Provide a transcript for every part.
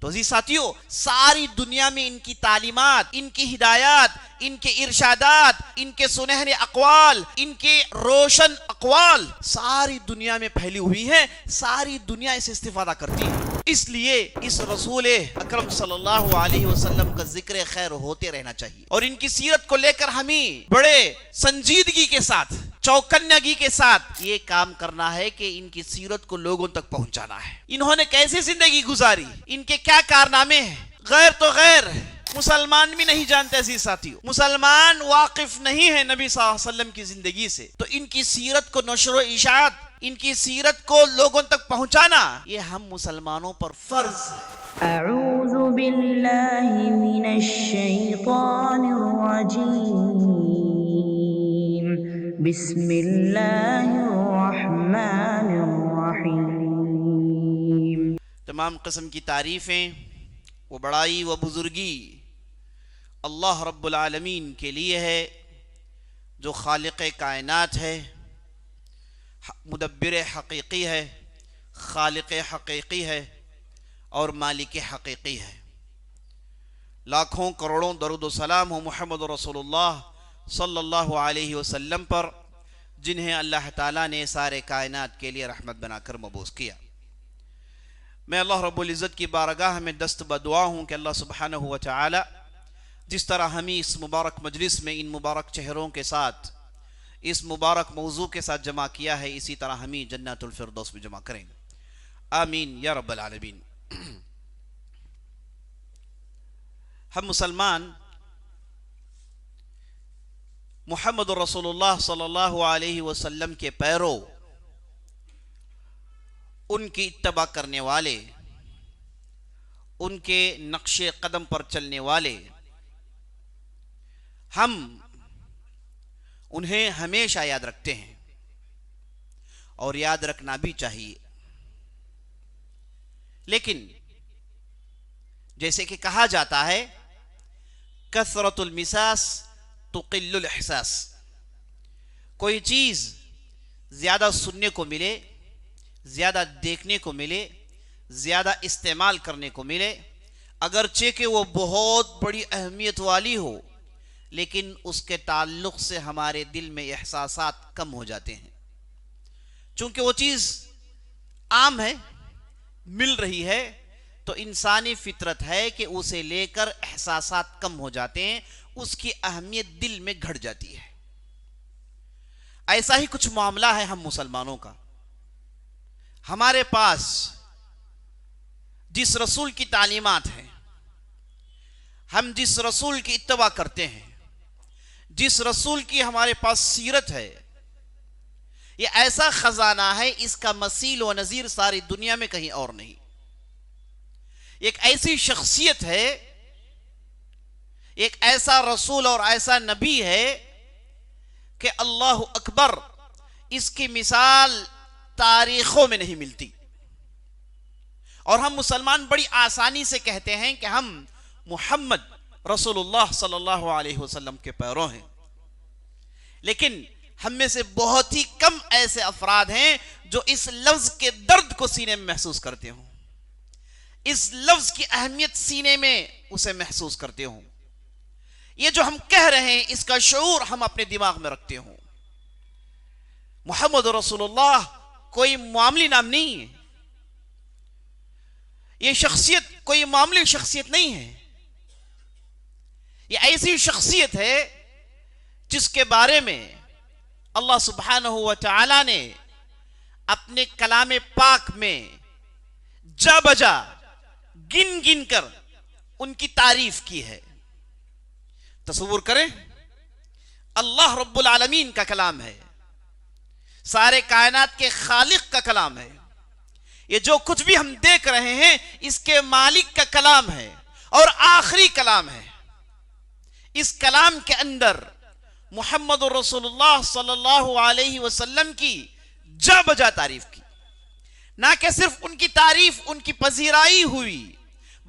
تو عزیز ساتھیو، ساری دنیا میں ان کی تعلیمات، ان کی ہدایات، ان کے ارشادات، ان کے سنہرے اقوال، ان کے روشن اقوال ساری دنیا میں پھیلی ہوئی ہیں، ساری دنیا اسے استفادہ کرتی ہے۔ اس لیے اس رسول اکرم صلی اللہ علیہ وسلم کا ذکر خیر ہوتے رہنا چاہیے، اور ان کی سیرت کو لے کر ہمیں بڑے سنجیدگی کے ساتھ، چوکنگی کے ساتھ یہ کام کرنا ہے کہ ان کی سیرت کو لوگوں تک پہنچانا ہے۔ انہوں نے کیسے زندگی گزاری، ان کے کیا کارنامے ہیں، غیر تو غیر مسلمان بھی نہیں جانتے عزیز ساتھیو، مسلمان واقف نہیں ہے نبی صلی اللہ علیہ وسلم کی زندگی سے، تو ان کی سیرت کو نشر و اشاعت، ان کی سیرت کو لوگوں تک پہنچانا یہ ہم مسلمانوں پر فرض ہے۔ اعوذ باللہ من الشیطان الرجیم، بسم اللہ الرحمن الرحیم۔ تمام قسم کی تعریفیں و بڑائی و بزرگی اللہ رب العالمین کے لیے ہے، جو خالق کائنات ہے، مدبر حقیقی ہے، خالق حقیقی ہے اور مالک حقیقی ہے۔ لاکھوں کروڑوں درود و سلام ہو محمد رسول اللہ صلی اللہ علیہ وسلم پر، جنہیں اللہ تعالیٰ نے سارے کائنات کے لیے رحمت بنا کر مبعوث کیا۔ میں اللہ رب العزت کی بارگاہ میں دست بدعا ہوں کہ اللہ سبحانہ و تعالی جس طرح ہمیں اس مبارک مجلس میں ان مبارک چہروں کے ساتھ، اس مبارک موضوع کے ساتھ جمع کیا ہے، اسی طرح ہمیں جنت الفردوس میں جمع کریں، آمین یا رب العالمین۔ ہم مسلمان محمد رسول اللہ صلی اللہ علیہ وسلم کے پیرو، ان کی اتباع کرنے والے، ان کے نقش قدم پر چلنے والے، ہم انہیں ہمیشہ یاد رکھتے ہیں اور یاد رکھنا بھی چاہیے۔ لیکن جیسے کہ کہا جاتا ہے، کثرت المساس تقل الاحساس، کوئی چیز زیادہ سننے کو ملے، زیادہ دیکھنے کو ملے، زیادہ استعمال کرنے کو ملے، اگرچہ کہ وہ بہت بڑی اہمیت والی ہو، لیکن اس کے تعلق سے ہمارے دل میں احساسات کم ہو جاتے ہیں، چونکہ وہ چیز عام ہے، مل رہی ہے، تو انسانی فطرت ہے کہ اسے لے کر احساسات کم ہو جاتے ہیں، اس کی اہمیت دل میں گھٹ جاتی ہے۔ ایسا ہی کچھ معاملہ ہے ہم مسلمانوں کا۔ ہمارے پاس جس رسول کی تعلیمات ہیں، ہم جس رسول کی اتباع کرتے ہیں، جس رسول کی ہمارے پاس سیرت ہے، یہ ایسا خزانہ ہے، اس کا مثیل و نظیر ساری دنیا میں کہیں اور نہیں۔ ایک ایسی شخصیت ہے، ایک ایسا رسول اور ایسا نبی ہے کہ اللہ اکبر، اس کی مثال تاریخوں میں نہیں ملتی۔ اور ہم مسلمان بڑی آسانی سے کہتے ہیں کہ ہم محمد رسول اللہ صلی اللہ علیہ وسلم کے پیرو ہیں، لیکن ہم میں سے بہت ہی کم ایسے افراد ہیں جو اس لفظ کے درد کو سینے میں محسوس کرتے ہوں، اس لفظ کی اہمیت سینے میں اسے محسوس کرتے ہوں، یہ جو ہم کہہ رہے ہیں اس کا شعور ہم اپنے دماغ میں رکھتے ہوں۔ محمد رسول اللہ کوئی معاملی نام نہیں ہے، یہ شخصیت کوئی معاملی شخصیت نہیں ہے، یہ ایسی شخصیت ہے جس کے بارے میں اللہ سبحانہ و تعالی نے اپنے کلام پاک میں جا بجا گن گن کر ان کی تعریف کی ہے۔ تصور کریں، اللہ رب العالمین کا کلام ہے، سارے کائنات کے خالق کا کلام ہے، یہ جو کچھ بھی ہم دیکھ رہے ہیں اس کے مالک کا کلام ہے اور آخری کلام ہے۔ اس کلام کے اندر محمد رسول اللہ صلی اللہ علیہ وسلم کی جا بجا تعریف کی، نہ کہ صرف ان کی تعریف، ان کی پذیرائی ہوئی،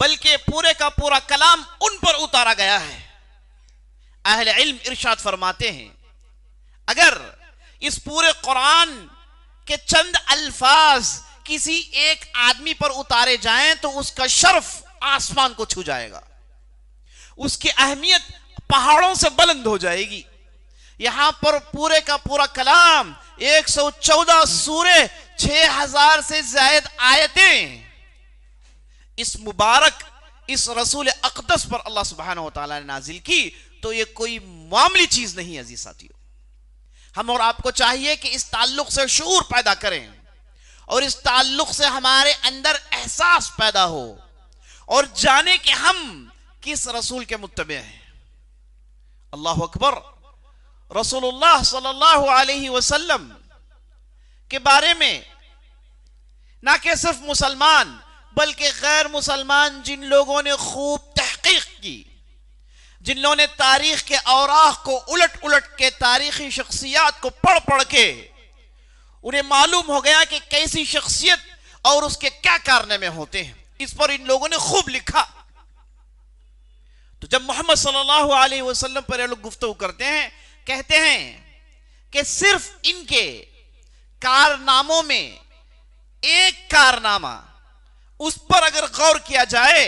بلکہ پورے کا پورا کلام ان پر اتارا گیا ہے۔ اہل علم ارشاد فرماتے ہیں، اگر اس پورے قرآن کے چند الفاظ کسی ایک آدمی پر اتارے جائیں تو اس کا شرف آسمان کو چھو جائے گا، اس کی اہمیت پہاڑوں سے بلند ہو جائے گی۔ یہاں پر پورے کا پورا کلام 114 سورے 6000 سے زائد آیتیں اس مبارک اس رسول اقدس پر اللہ سبحانہ وتعالی نے نازل کی، تو یہ کوئی معمولی چیز نہیں ہے عزیز ساتھیو۔ ہم اور آپ کو چاہیے کہ اس تعلق سے شعور پیدا کریں اور اس تعلق سے ہمارے اندر احساس پیدا ہو اور جانے کہ ہم کس رسول کے متبع ہیں۔ اللہ اکبر۔ رسول اللہ صلی اللہ علیہ وسلم کے بارے میں نہ کہ صرف مسلمان بلکہ غیر مسلمان جن لوگوں نے خوب تحقیق کی، جن لوگوں نے تاریخ کے اوراق کو الٹ الٹ کے تاریخی شخصیات کو پڑھ پڑھ کے انہیں معلوم ہو گیا کہ کیسی شخصیت اور اس کے کیا کارنامے ہوتے ہیں، اس پر ان لوگوں نے خوب لکھا۔ تو جب محمد صلی اللہ علیہ وسلم پر یہ لوگ گفتگو کرتے ہیں، کہتے ہیں کہ صرف ان کے کارناموں میں ایک کارنامہ اس پر اگر غور کیا جائے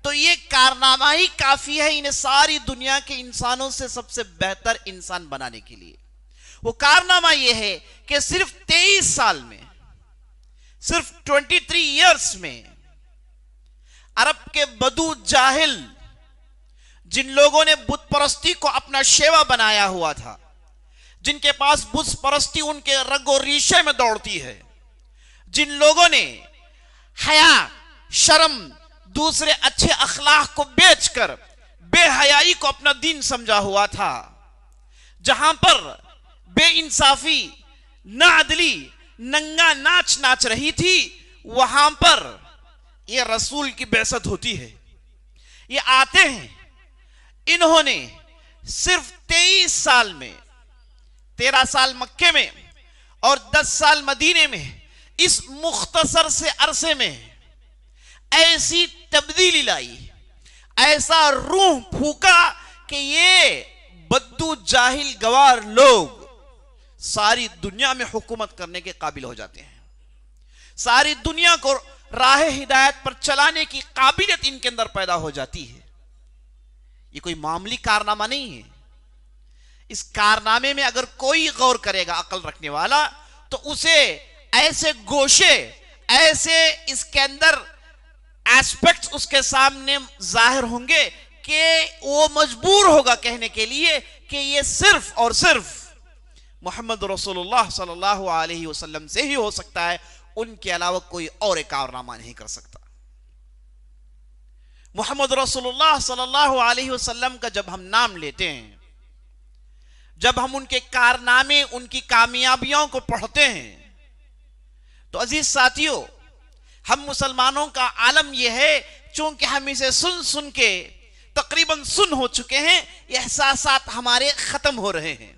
تو یہ کارنامہ ہی کافی ہے انہیں ساری دنیا کے انسانوں سے سب سے بہتر انسان بنانے کے لیے۔ وہ کارنامہ یہ ہے کہ صرف 23 سال میں، صرف 23 ایئرز میں عرب کے بدو جاہل جن لوگوں نے بت پرستی کو اپنا شیوا بنایا ہوا تھا، جن کے پاس بت پرستی ان کے رگ و ریشے میں دوڑتی ہے، جن لوگوں نے حیا، شرم، دوسرے اچھے اخلاق کو بیچ کر بے حیائی کو اپنا دین سمجھا ہوا تھا، جہاں پر بے انصافی، ناعدلی، ننگا ناچ ناچ رہی تھی، وہاں پر یہ رسول کی بعثت ہوتی ہے۔ یہ آتے ہیں، انہوں نے صرف 23 سال میں، 13 سال مکے میں اور 10 سال مدینے میں، اس مختصر سے عرصے میں ایسی تبدیلی لائی، ایسا روح پھونکا کہ یہ بدو جاہل گوار لوگ ساری دنیا میں حکومت کرنے کے قابل ہو جاتے ہیں، ساری دنیا کو راہ ہدایت پر چلانے کی قابلیت ان کے اندر پیدا ہو جاتی ہے۔ یہ کوئی معمولی کارنامہ نہیں ہے۔ اس کارنامے میں اگر کوئی غور کرے گا عقل رکھنے والا تو اسے ایسے گوشے، ایسے اس کے اندر ایسپیکٹس اس کے سامنے ظاہر ہوں گے کہ وہ مجبور ہوگا کہنے کے لیے کہ یہ صرف اور صرف محمد رسول اللہ صلی اللہ علیہ وسلم سے ہی ہو سکتا ہے، ان کے علاوہ کوئی اور کارنامہ نہیں کر سکتا۔ محمد رسول اللہ صلی اللہ علیہ وسلم کا جب ہم نام لیتے ہیں، جب ہم ان کے کارنامے، ان کی کامیابیوں کو پڑھتے ہیں، تو عزیز ساتھیوں، ہم مسلمانوں کا عالم یہ ہے، چونکہ ہم اسے سن سن کے تقریباً سن ہو چکے ہیں، یہ احساسات ہمارے ختم ہو رہے ہیں۔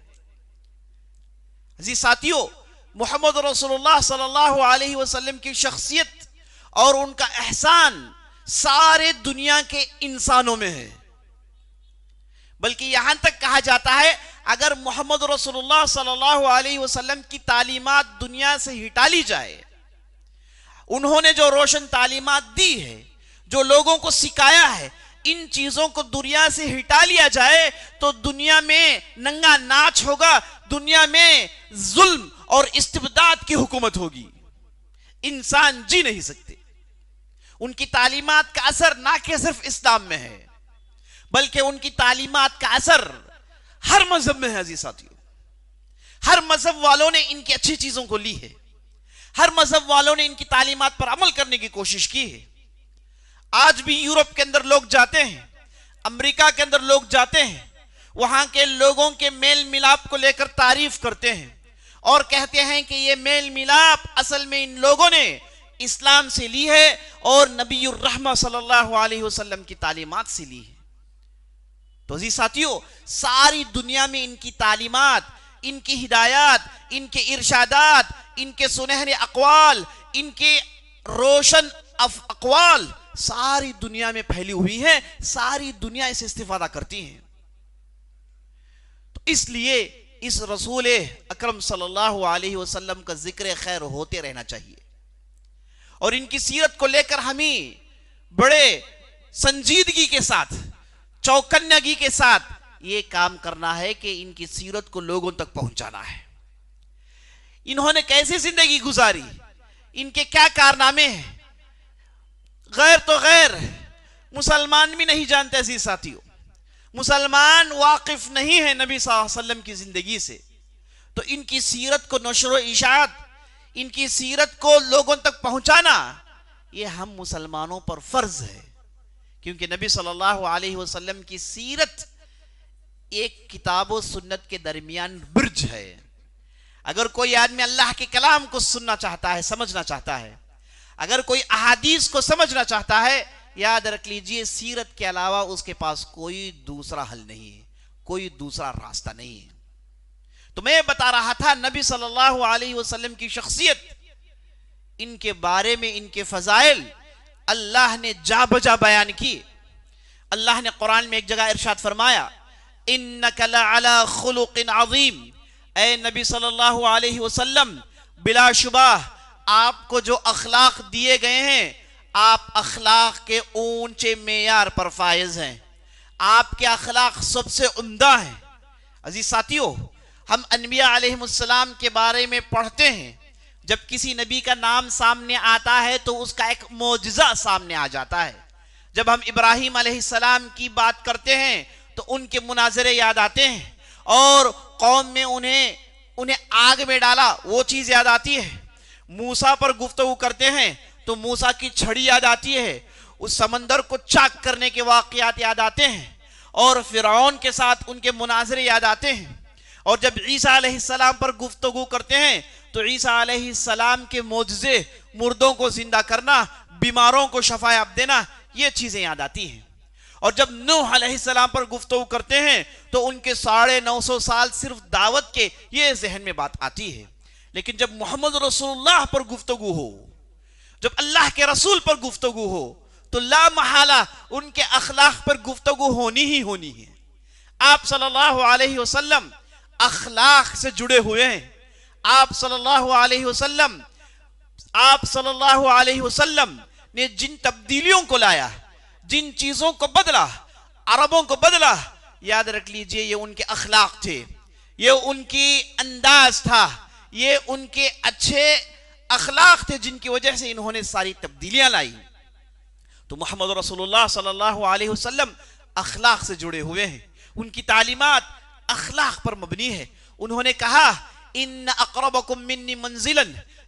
عزیز ساتھیوں، محمد رسول اللہ صلی اللہ علیہ وسلم کی شخصیت اور ان کا احسان سارے دنیا کے انسانوں میں ہے، بلکہ یہاں تک کہا جاتا ہے اگر محمد رسول اللہ صلی اللہ علیہ وسلم کی تعلیمات دنیا سے ہٹا لی جائے، انہوں نے جو روشن تعلیمات دی ہے، جو لوگوں کو سکھایا ہے، ان چیزوں کو دنیا سے ہٹا لیا جائے تو دنیا میں ننگا ناچ ہوگا، دنیا میں ظلم اور استبداد کی حکومت ہوگی، انسان جی نہیں سکتے۔ ان کی تعلیمات کا اثر نہ کہ صرف اسلام میں ہے بلکہ ان کی تعلیمات کا اثر ہر مذہب میں ہے۔ عزیز ساتھیوں، ہر مذہب والوں نے ان کی اچھی چیزوں کو لی ہے، ہر مذہب والوں نے ان کی تعلیمات پر عمل کرنے کی کوشش کی ہے۔ آج بھی یورپ کے اندر لوگ جاتے ہیں، امریکہ کے اندر لوگ جاتے ہیں، وہاں کے لوگوں کے میل ملاپ کو لے کر تعریف کرتے ہیں اور کہتے ہیں کہ یہ میل ملاپ اصل میں ان لوگوں نے اسلام سے لی ہے اور نبی الرحمہ صلی اللہ علیہ وسلم کی تعلیمات سے لی ہے۔ تو عزیز ساتھیوں، ساری دنیا میں ان کی تعلیمات، ان کی ہدایات، ان کے ارشادات، ان کے سنہرے اقوال، ان کے روشن اقوال ساری دنیا میں پھیلی ہوئی ہیں، ساری دنیا اسے استفادہ کرتی ہیں۔ تو اس لیے اس رسول اکرم صلی اللہ علیہ وسلم کا ذکر خیر ہوتے رہنا چاہیے، اور ان کی سیرت کو لے کر ہمیں بڑے سنجیدگی کے ساتھ، چوکنگی کے ساتھ یہ کام کرنا ہے کہ ان کی سیرت کو لوگوں تک پہنچانا ہے. انہوں نے کیسے زندگی گزاری، ان کے کیا کارنامے ہیں، غیر تو غیر مسلمان بھی نہیں جانتے. عزیز ساتھیوں، مسلمان واقف نہیں ہے نبی صلی اللہ علیہ وسلم کی زندگی سے، تو ان کی سیرت کو نشر و اشاعت، ان کی سیرت کو لوگوں تک پہنچانا یہ ہم مسلمانوں پر فرض ہے. کیونکہ نبی صلی اللہ علیہ وسلم کی سیرت ایک کتاب و سنت کے درمیان برج ہے. اگر کوئی آدمی اللہ کے کلام کو سننا چاہتا ہے، سمجھنا چاہتا ہے، اگر کوئی احادیث کو سمجھنا چاہتا ہے، یاد رکھ لیجئے سیرت کے علاوہ اس کے پاس کوئی دوسرا حل نہیں ہے، کوئی دوسرا راستہ نہیں ہے. تو میں بتا رہا تھا نبی صلی اللہ علیہ وسلم کی شخصیت، ان کے بارے میں، ان کے فضائل اللہ نے جا بجا بیان کی. اللہ نے قرآن میں ایک جگہ ارشاد فرمایا، انک لعلی خلق عظیم. اے نبی صلی اللہ علیہ وسلم، بلا شبہ آپ کو جو اخلاق دیے گئے ہیں، آپ اخلاق کے اونچے معیار پر فائز ہیں، آپ کے اخلاق سب سے عمدہ ہیں. عزیز ساتھیو، ہم انبیاء علیہ السلام کے بارے میں پڑھتے ہیں، جب کسی نبی کا نام سامنے آتا ہے تو اس کا ایک معجزہ سامنے آ جاتا ہے. جب ہم ابراہیم علیہ السلام کی بات کرتے ہیں تو ان کے مناظرے یاد آتے ہیں، اور قوم میں انہیں آگ میں ڈالا وہ چیز یاد آتی ہے. موسیٰ پر گفتگو کرتے ہیں تو موسیٰ کی چھڑی یاد آتی ہے، اس سمندر کو چاک کرنے کے واقعات یاد آتے ہیں، اور فرعون کے ساتھ ان کے مناظرے یاد آتے ہیں. اور جب عیسیٰ علیہ السلام پر گفتگو کرتے ہیں تو عیسیٰ علیہ السلام کے معجزے، مردوں کو زندہ کرنا، بیماروں کو شفا یاب دینا، یہ چیزیں یاد آتی ہیں. اور جب نوح علیہ السلام پر گفتگو کرتے ہیں تو ان کے 950 سال صرف دعوت کے، یہ ذہن میں بات آتی ہے. لیکن جب محمد رسول اللہ پر گفتگو ہو، جب اللہ کے رسول پر گفتگو ہو، تو لا محالہ ان کے اخلاق پر گفتگو ہونی ہی ہونی ہے. آپ صلی اللہ علیہ وسلم اخلاق سے جڑے ہوئے ہیں. آپ صلی اللہ علیہ وسلم نے جن تبدیلیوں کو لایا، جن چیزوں کو بدلا، عربوں کو بدلا، یاد رکھ لیجئے یہ ان کے اخلاق تھے، یہ ان کی انداز تھا، یہ ان کے اچھے اخلاق تھے جن کی وجہ سے انہوں نے ساری تبدیلیاں لائی. تو محمد رسول اللہ صلی اللہ علیہ وسلم اخلاق سے جڑے ہوئے ہیں، ان کی تعلیمات اخلاق پر مبنی ہے. انہوں نے کہا، ان اقربکم منی منزلا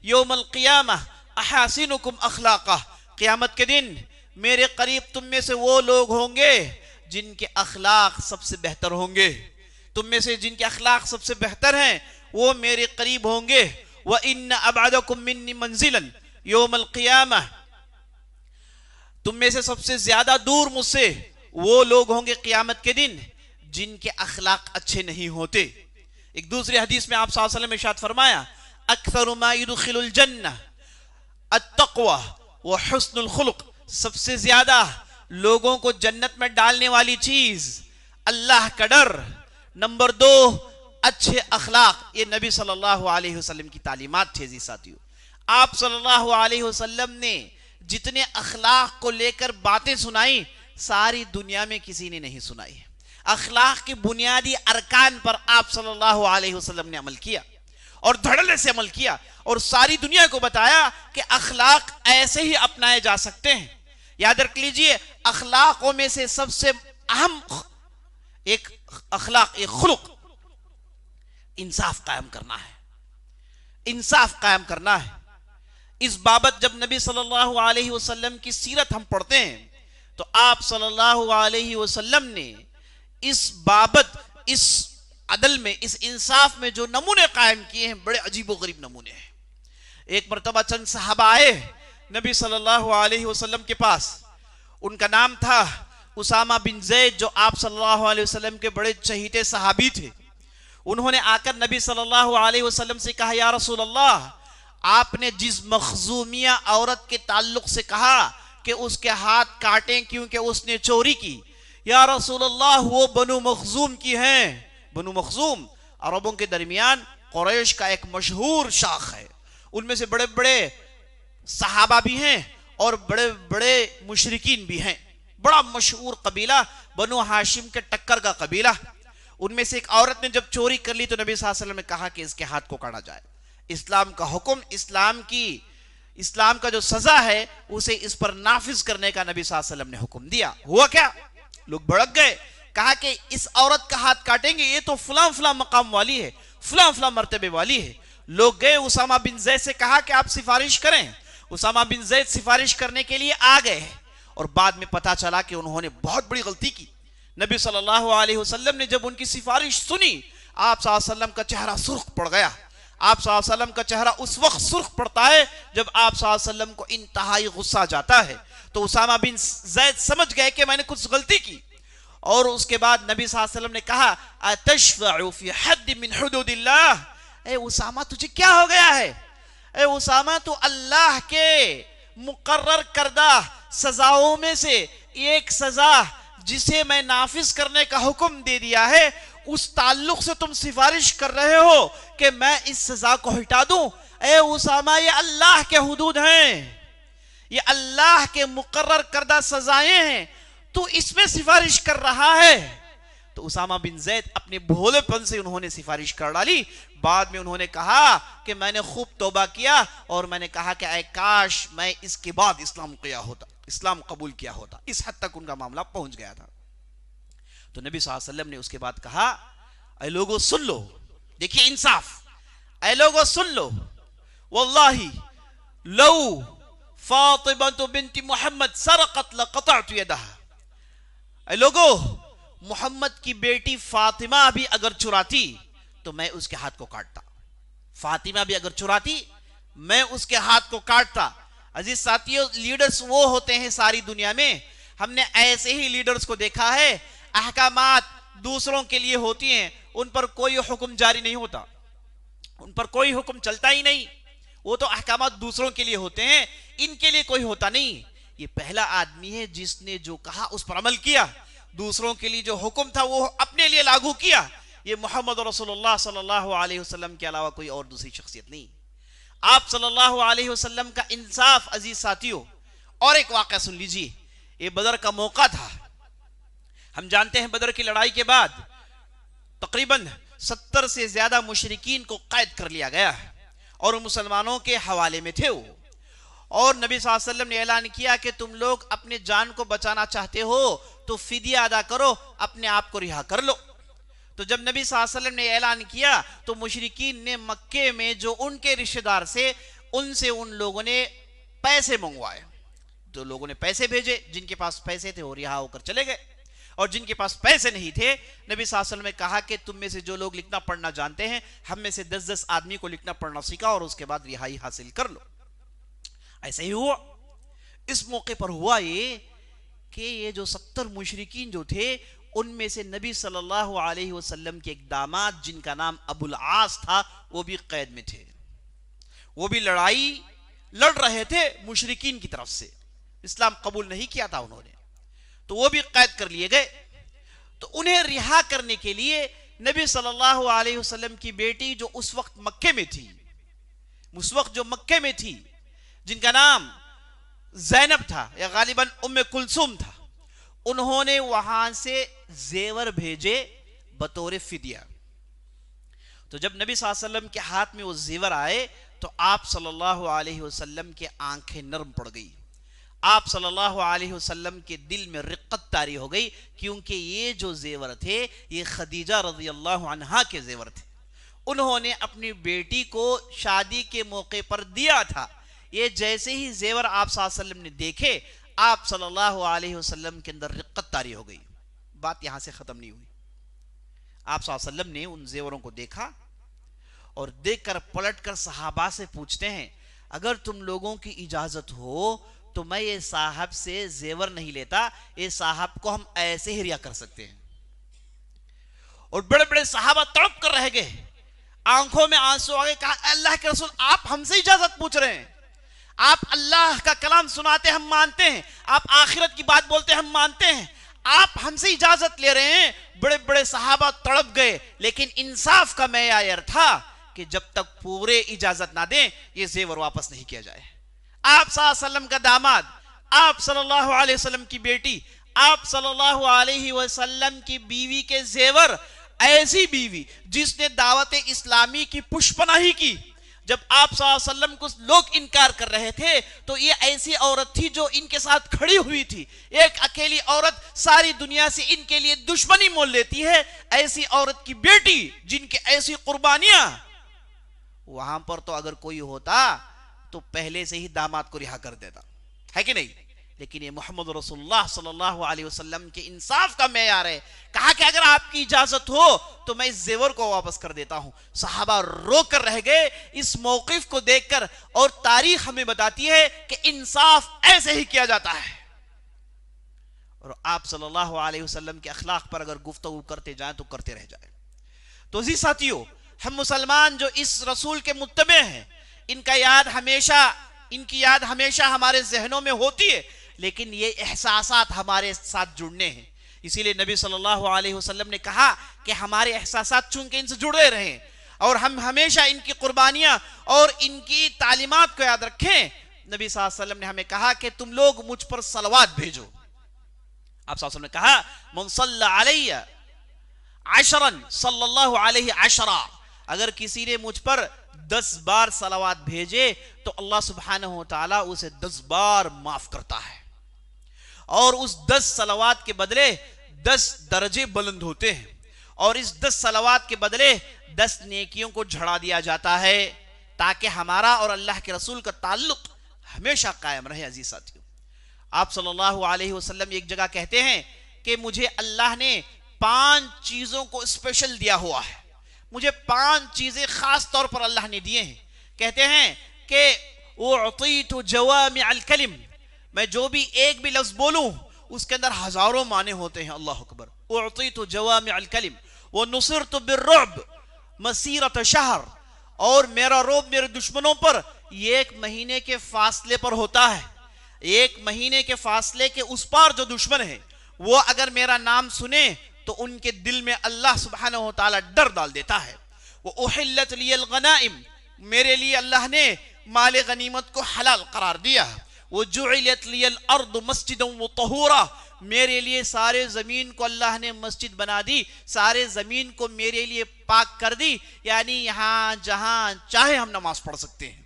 یوم القیامہ احاسنکم اخلاقہ. قیامت کے دن میرے قریب تم میں سے وہ لوگ ہوں گے جن کے اخلاق سب سے بہتر ہوں گے. تم میں سے جن کے اخلاق سب سے بہتر ہیں وہ میرے قریب ہوں گے. وَإِنَّ أَبْعَدَكُم مِّنِّي مَنزِلًا يَوْمَ الْقِيَامَةِ. تم میں سے سب سے زیادہ دور مجھ سے وہ لوگ ہوں گے قیامت کے دن جن کے اخلاق اچھے نہیں ہوتے. ایک دوسری حدیث میں آپ صلی اللہ علیہ وسلم ارشاد فرمایا، اکثر ما يدخل الجنہ التقوی وحسن الخلق. سب سے زیادہ لوگوں کو جنت میں ڈالنے والی چیز اللہ کا ڈر، نمبر 2 اچھے اخلاق. یہ نبی صلی اللہ علیہ وسلم کی تعلیمات تھے. عزیز ساتھیو، آپ صلی اللہ علیہ وسلم نے جتنے اخلاق کو لے کر باتیں سنائی، ساری دنیا میں کسی نے نہیں سنائی. اخلاق کے بنیادی ارکان پر آپ صلی اللہ علیہ وسلم نے عمل کیا اور دھڑلے سے عمل کیا، اور ساری دنیا کو بتایا کہ اخلاق ایسے ہی اپنائے جا سکتے ہیں. یاد رکھ لیجئے، اخلاقوں میں سے سب سے اہم ایک اخلاق، ایک خلق انصاف قائم کرنا ہے. انصاف قائم کرنا ہے. اس بابت جب نبی صلی اللہ علیہ وسلم کی سیرت ہم پڑھتے ہیں تو آپ صلی اللہ علیہ وسلم نے اس بابت، اس عدل میں، اس انصاف میں جو نمونے قائم کیے ہیں، بڑے عجیب و غریب نمونے ہیں. ایک مرتبہ چند صحابہ آئے نبی صلی اللہ علیہ وسلم کے پاس. ان کا نام تھا اسامہ بن زید، جو آپ صلی اللہ علیہ وسلم کے بڑے چہیتے صحابی تھے. انہوں نے آ کر نبی صلی اللہ علیہ وسلم سے کہا، یا رسول اللہ، آپ نے جس مخزومیہ عورت کے تعلق سے کہا کہ اس کے ہاتھ کاٹیں کیونکہ اس نے چوری کی، یا رسول اللہ وہ بنو مخزوم کی ہیں. بنو مخزوم عربوں کے درمیان قریش کا ایک مشہور شاخ ہے. ان میں سے بڑے بڑے صحابہ بھی ہیں اور بڑے بڑے مشرکین بھی ہیں. بڑا مشہور قبیلہ بنو ہاشم کے ٹکر کا قبیلہ. ان میں سے ایک عورت نے جب چوری کر لی تو نبی صلی اللہ علیہ وسلم نے کہا کہ اس کے ہاتھ کو کاٹا جائے. اسلام کا حکم، اسلام کا جو سزا ہے اسے اس پر نافذ کرنے کا نبی صلی اللہ علیہ وسلم نے حکم دیا. ہوا کیا؟ لوگ بھڑک گئے، کہا کہ اس عورت کا ہاتھ کاٹیں گے، یہ تو فلاں فلاں مقام والی ہے، فلاں فلاں مرتبے والی ہے. لوگ گئے، اسامہ بن زید سے کہا کہ آپ سفارش کریں. اسامہ بن زید سفارش کرنے کے لیے آ گئے اور بعد میں پتا چلا کہ انہوں نے بہت بڑی غلطی کی. نبی صلی اللہ علیہ وسلم نے جب ان کی سفارش سنی، آپ صلی اللہ علیہ وسلم کا چہرہ سرخ پڑ گیا. آپ صلی اللہ علیہ وسلم کا چہرہ اس وقت سرخ پڑتا ہے جب آپ صلی اللہ علیہ وسلم کو انتہائی غصہ جاتا ہے. تو اسامہ بن زید سمجھ گئے کہ میں نے کچھ غلطی کی. اور اس کے بعد نبی صلی اللہ علیہ وسلم نے کہا اتشفع فی حد من حدود اللہ. اے اسامہ تجھے کیا ہو گیا ہے؟ اے اسامہ تو اللہ کے مقرر کردہ سزاؤں میں سے ایک سزا جسے میں نافذ کرنے کا حکم دے دیا ہے، اس تعلق سے تم سفارش کر رہے ہو کہ میں اس سزا کو ہٹا دوں. اے اسامہ یہ اللہ کے حدود ہیں، یہ اللہ کے مقرر کردہ سزائیں ہیں، تو اس میں سفارش کر رہا ہے. تو اسامہ بن زید اپنے بھولے پن سے انہوں نے سفارش کر ڈالی. بعد میں انہوں نے کہا کہ میں نے خوب توبہ کیا اور میں نے کہا کہ اے کاش میں اس کے بعد اسلام قبول کیا ہوتا. اس حد تک ان کا معاملہ پہنچ گیا تھا. تو نبی صلی اللہ علیہ وسلم نے اس کے بعد کہا اے لوگو سن لو، دیکھیے انصاف، اے لوگو سن لو، واللہ لو فاطمہ بنت محمد سرقت لقطعت یدہا. اے لوگو محمد کی بیٹی فاطمہ بھی اگر چراتی تو میں اس کے ہاتھ کو کاٹتا. فاطمہ بھی اگر چراتی میں اس کے ہاتھ کو کاٹتا. عزیز ساتھیوں، لیڈرز وہ ہوتے ہیں ساری دنیا میں، ہم نے ایسے ہی لیڈرز کو دیکھا ہے، احکامات دوسروں کے لیے ہوتی ہیں، ان پر کوئی حکم جاری نہیں ہوتا، ان پر کوئی حکم چلتا ہی نہیں. وہ تو احکامات دوسروں کے لیے ہوتے ہیں، ان کے لیے کوئی ہوتا نہیں. یہ پہلا آدمی ہے جس نے جو کہا اس پر عمل کیا، دوسروں کے لیے جو حکم تھا وہ اپنے لیے لاگو کیا. یہ محمد رسول اللہ صلی اللہ علیہ وسلم کے علاوہ کوئی اور دوسری شخصیت نہیں. آپ صلی اللہ علیہ وسلم کا انصاف. عزیز ساتھیوں، اور ایک واقعہ سن لیجیے. یہ بدر کا موقع تھا. ہم جانتے ہیں بدر کی لڑائی کے بعد تقریباً 70 سے زیادہ مشرکین کو قید کر لیا گیا اور مسلمانوں کے حوالے میں تھے وہ. اور نبی صلی اللہ علیہ وسلم نے اعلان کیا کہ تم لوگ اپنے جان کو بچانا چاہتے ہو تو فدیہ ادا کرو، اپنے آپ کو رہا کر لو. تو جب نبی صلی اللہ علیہ وسلم نے اعلان کیا تو مشرکین نے مکے میں جو ان کے رشتہ دار سے ان لوگوں نے پیسے منگوائے. تو لوگوں نے پیسے بھیجے، جن کے پاس پیسے تھے وہ رہا ہو کر چلے گئے، اور جن کے پاس پیسے نہیں تھے نبی صلی اللہ علیہ وسلم نے کہا کہ تم میں سے جو لوگ لکھنا پڑھنا جانتے ہیں، ہم میں سے 10 آدمی کو لکھنا پڑھنا سکھا اور اس کے بعد رہائی حاصل کر لو. ایسے ہی ہوا. اس موقع پر ہوا یہ کہ یہ جو 70 مشرکین جو تھے ان میں سے نبی صلی اللہ علیہ وسلم کے ایک داماد جن کا نام ابو العاص تھا وہ بھی قید میں تھے. وہ بھی لڑائی لڑ رہے تھے مشرکین کی طرف سے، اسلام قبول نہیں کیا تھا انہوں نے، تو وہ بھی قید کر لیے گئے. تو انہیں رہا کرنے کے لیے نبی صلی اللہ علیہ وسلم کی بیٹی جو اس وقت مکے میں تھی، جن کا نام زینب تھا یا غالباً ام کلثوم تھا، انہوں نے وہاں سے زیور بھیجے بطور فدیہ. تو جب نبی صلی اللہ علیہ وسلم کے ہاتھ میں وہ زیور آئے تو آپ صلی اللہ علیہ وسلم کے آنکھیں نرم پڑ گئی. آپ صلی اللہ علیہ وسلم کے دل میں رقت طاری ہو گئی، کیونکہ یہ جو زیور تھے یہ خدیجہ رضی اللہ عنہا کے زیور تھے. انہوں نے اپنی بیٹی کو شادی کے موقع پر دیا تھا. یہ جیسے ہی زیور آپ صلی اللہ علیہ وسلم نے دیکھے، آپ صلی اللہ علیہ وسلم کے اندر رقت طاری ہو گئی. بات یہاں سے ختم نہیں ہوئی. آپ صلی اللہ علیہ وسلم نے ان زیوروں کو دیکھا اور دیکھ کر پلٹ کر صحابہ سے پوچھتے ہیں اگر تم لوگوں کی اجازت ہو تو میں یہ صاحب سے زیور نہیں لیتا، یہ صاحب کو ہم ایسے ہی ریا کر سکتے ہیں. اور بڑے بڑے صحابہ تڑپ کر رہ گئے، آنکھوں میں آنسو آ گئے. کہا اللہ کے رسول آپ ہم سے اجازت پوچھ رہے ہیں، آپ اللہ کا کلام سناتے ہم مانتے ہیں، آپ آخرت کی بات بولتے ہم مانتے ہیں، آپ ہم سے اجازت لے رہے ہیں. بڑے بڑے صحابہ تڑپ گئے، لیکن انصاف کا معیار تھا کہ جب تک پورے اجازت نہ دیں یہ زیور واپس نہیں کیا جائے. آپ صلی اللہ علیہ وسلم کا داماد، آپ صلی اللہ علیہ وسلم کی بیٹی، آپ صلی اللہ علیہ وسلم کی بیوی کے زیور، ایسی بیوی جس نے دعوت اسلامی کی پشپناہی کی. جب آپ صلی اللہ علیہ وسلم کو لوگ انکار کر رہے تھے تو یہ ایسی عورت تھی جو ان کے ساتھ کھڑی ہوئی تھی. ایک اکیلی عورت ساری دنیا سے ان کے لیے دشمنی مول لیتی ہے، ایسی عورت کی بیٹی جن کی ایسی قربانیاں. وہاں پر تو اگر کوئی ہوتا تو پہلے سے ہی داماد کو رہا کر دیتا ہے کہ نہیں؟ لیکن یہ محمد رسول اللہ صلی اللہ علیہ وسلم کے انصاف کا معیار ہے. کہا کہ اگر آپ کی اجازت ہو تو میں اس زیور کو واپس کر دیتا ہوں. صحابہ رو کر رہ گئے اس موقف کو دیکھ کر، اور تاریخ ہمیں بتاتی ہے کہ انصاف ایسے ہی کیا جاتا ہے. اور آپ صلی اللہ علیہ وسلم کے اخلاق پر اگر گفتگو کرتے جائیں تو کرتے رہ جائیں. تو اسی ساتھیوں، ہم مسلمان جو اس رسول کے متبع ہیں، ان کی یاد ہمیشہ ہمارے ذہنوں میں ہوتی ہے، لیکن یہ احساسات ہمارے ساتھ جڑنے ہیں. اسی لیے نبی صلی اللہ علیہ وسلم نے کہا کہ ہمارے احساسات چونکہ ان سے جڑے رہیں اور ہم ہمیشہ ان کی قربانیاں اور ان کی تعلیمات کو یاد رکھیں. نبی صلی اللہ علیہ وسلم نے ہمیں کہا کہ تم لوگ مجھ پر صلوات بھیجو. آپ صلی اللہ علیہ وسلم نے کہا من صلی علیہ عشرا صلی اللہ علیہ عشرا، اگر کسی نے مجھ پر 10 بار صلوات بھیجے تو اللہ سبحانہ وتعالی اسے 10 بار معاف کرتا ہے، اور اس 10 صلوات کے بدلے 10 درجے بلند ہوتے ہیں، اور اس 10 صلوات کے بدلے 10 نیکیوں کو جھڑا دیا جاتا ہے، تاکہ ہمارا اور اللہ کے رسول کا تعلق ہمیشہ قائم رہے. عزیز ساتھیوں، آپ صلی اللہ علیہ وسلم ایک جگہ کہتے ہیں کہ مجھے اللہ نے 5 چیزوں کو اسپیشل دیا ہوا ہے، مجھے 5 چیزیں خاص طور پر اللہ نے دیے ہیں. کہتے ہیں کہ اعطیت جوامع الکلم، میں جو بھی ایک بھی لفظ بولوں اس کے اندر ہزاروں معنی ہوتے ہیں. اللہ اکبر. اعطیت جوامع الکلم ونصرت بالرعب مسیرۃ شہر، اور میرا رعب میرے دشمنوں پر 1 مہینے کے فاصلے پر ہوتا ہے. 1 مہینے کے فاصلے کے اس پار جو دشمن ہیں وہ اگر میرا نام سنے تو ان کے دل میں اللہ سبحانہ وتعالی ڈر ڈال دیتا ہے. وَأُحِلَّتْ لِيَ الْغَنَائِمْ، میرے لیے اللہ نے مال غنیمت کو حلال قرار دیا. وَجُعِلَتْ لِيَ الْأَرْضُ مَسْجِدًا وَطَهُورًا، میرے لیے سارے زمین کو اللہ نے مسجد بنا دی، سارے زمین کو میرے لیے پاک کر دی. یعنی یہاں جہاں چاہے ہم نماز پڑھ سکتے ہیں،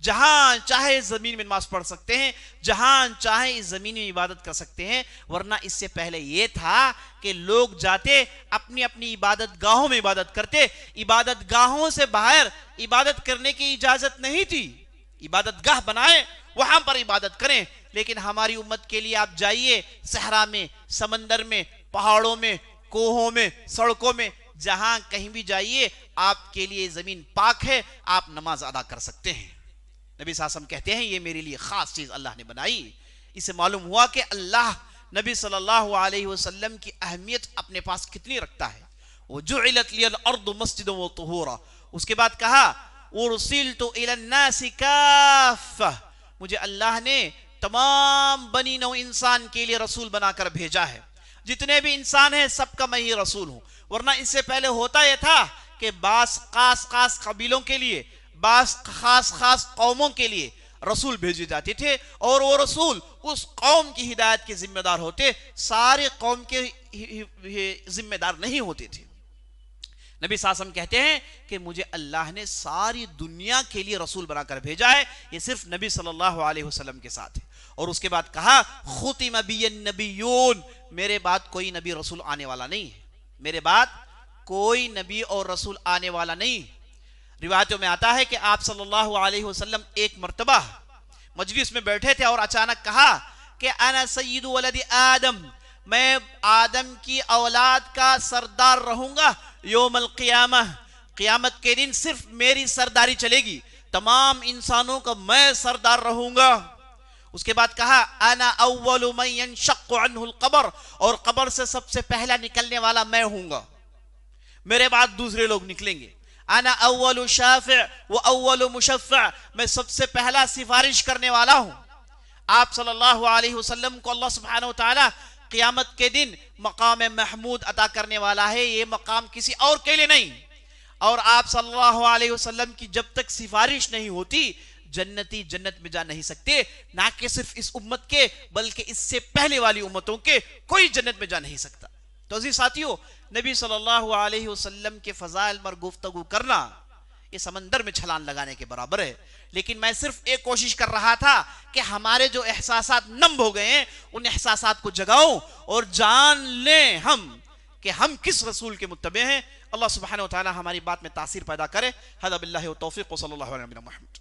جہاں چاہے زمین میں نماز پڑھ سکتے ہیں، جہاں چاہے اس زمین میں عبادت کر سکتے ہیں. ورنہ اس سے پہلے یہ تھا کہ لوگ جاتے اپنی اپنی عبادت گاہوں میں عبادت کرتے، عبادت گاہوں سے باہر عبادت کرنے کی اجازت نہیں تھی. عبادت گاہ بنائیں، وہاں پر عبادت کریں. لیکن ہماری امت کے لیے آپ جائیے صحرا میں، سمندر میں، پہاڑوں میں، کوہوں میں، سڑکوں میں، جہاں کہیں بھی جائیے آپ کے لیے زمین پاک ہے، آپ نماز ادا کر سکتے ہیں. نبی صلی اللہ علیہ وسلم کہتے ہیں یہ میرے لیے خاص چیز اللہ نے بنائی. اس سے معلوم ہوا کہ اللہ نبی صلی اللہ علیہ وسلم کی اہمیت اپنے پاس کتنی رکھتا ہے. وَجُعِلَتْ لِيَ الْأَرْضُ مَسْجِدًا وَطَهُورًا، اس کے بعد کہا اُرْسِلْتُ إِلَى النَّاسِ كَافَّةً، مجھے اللہ نے تمام بنی نوع انسان کے لیے رسول بنا کر بھیجا ہے. جتنے بھی انسان ہیں سب کا میں ہی رسول ہوں. ورنہ اس سے پہلے ہوتا یہ تھا کہ بعض خاص قبیلوں کے لیے، بعض خاص قوموں کے لیے رسول بھیجے جاتے تھے، اور وہ رسول اس قوم کی ہدایت کے ذمہ دار ہوتے، سارے قوم کے ذمہ دار نہیں ہوتے تھے. نبی صلی اللہ علیہ وسلم کہتے ہیں کہ مجھے اللہ نے ساری دنیا کے لیے رسول بنا کر بھیجا ہے. یہ صرف نبی صلی اللہ علیہ وسلم کے ساتھ ہے. اور اس کے بعد کہا ختم بی النبیون، میرے بعد کوئی نبی رسول آنے والا نہیں ہے، میرے بعد کوئی نبی اور رسول آنے والا نہیں. روایتوں میں آتا ہے کہ آپ صلی اللہ علیہ وسلم ایک مرتبہ مجلس میں بیٹھے تھے اور اچانک کہا کہ انا سید ولد آدم، میں آدم کی اولاد کا سردار رہوں گا. یوم القیامہ، قیامت کے دن صرف میری سرداری چلے گی، تمام انسانوں کا میں سردار رہوں گا. اس کے بعد کہا انا اول من ينشق عنه القبر، اور قبر سے سب سے پہلا نکلنے والا میں ہوں گا، میرے بعد دوسرے لوگ نکلیں گے. انا اول شافع و اول مشفع، میں سب سے پہلا سفارش کرنے والا ہوں. آپ صلی اللہ علیہ وسلم کو اللہ سبحانہ وتعالی قیامت کے دن مقام محمود عطا کرنے والا ہے، یہ مقام کسی اور کے لیے نہیں. اور آپ صلی اللہ علیہ وسلم کی جب تک سفارش نہیں ہوتی، جنتی جنت میں جا نہیں سکتے، نہ کہ صرف اس امت کے بلکہ اس سے پہلے والی امتوں کے کوئی جنت میں جا نہیں سکتا۔ تو عزیز ساتھیو، نبی صلی اللہ علیہ وسلم کے فضائل پر گفتگو کرنا یہ سمندر میں چھلانگ لگانے کے برابر ہے، لیکن میں صرف ایک کوشش کر رہا تھا کہ ہمارے جو احساسات نم ہو گئے ہیں ان احساسات کو جگاؤں اور جان لیں ہم کہ ہم کس رسول کے متبع ہیں۔ اللہ سبحانہ و تعالی ہماری بات میں تاثیر پیدا کرے۔ ھذا باللہ والتوفیق، صلی اللہ علیہ وسلم محمد۔